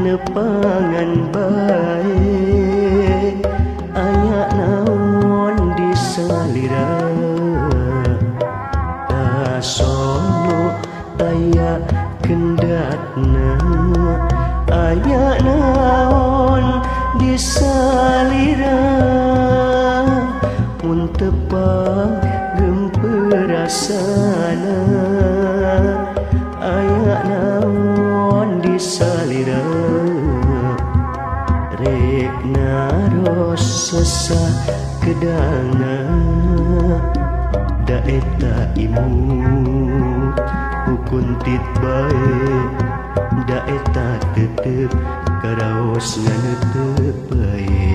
nepangan bae aya naon di salira kasono aya kendatna aya naon di salira mun tepang gemperasana aya naon di salira rek naros sesah kedana da eta imut hukuntit bae da eta tetep karaos nganetep bae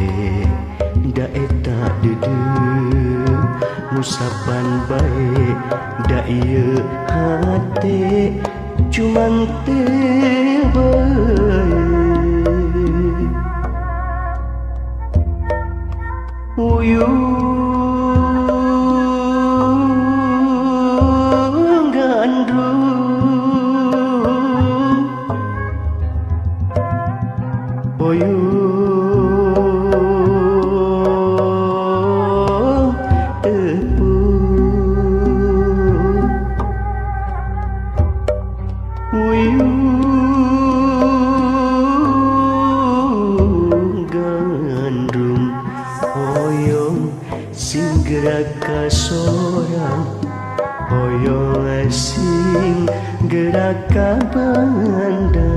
da eta dedeu nusapan bae da ieu hate cuman teu bae uyung gandrung uyung tepung uyung gandrung hoyong sing gerak kasorang hoyong sing gerak ka bandang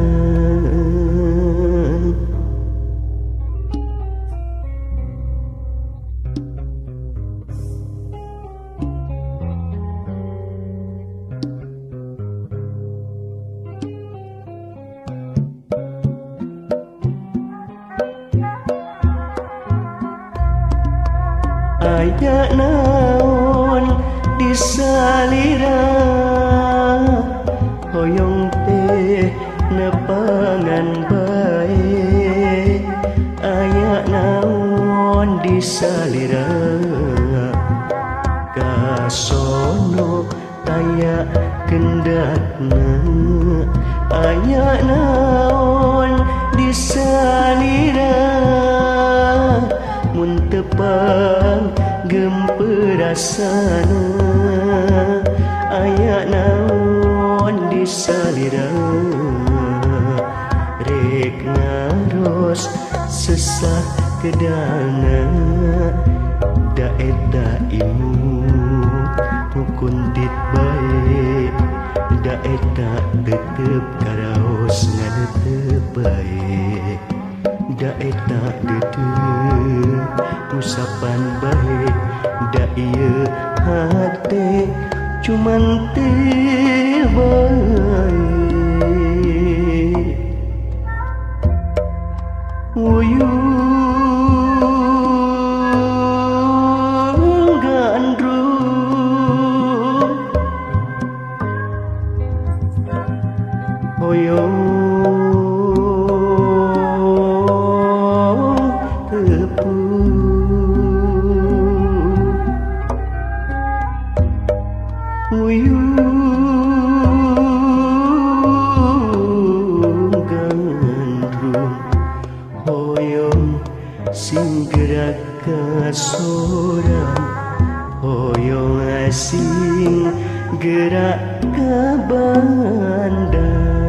aya naon di salira hoyong teh nepangan bae aya naon di salira kasono aya kendatna aya naon di salira mun tepang gemperasana aya naon di salira rek ngaros sesah kedana da eta imut hukuntit bae da eta tetep karaos nganetep bae da eta dedeu usapan bae da ieu hate cuman teu bae uyung gandrung hoyong uyung gandrung hoyong sing gerak kasorang hoyong sing gerak ka bandang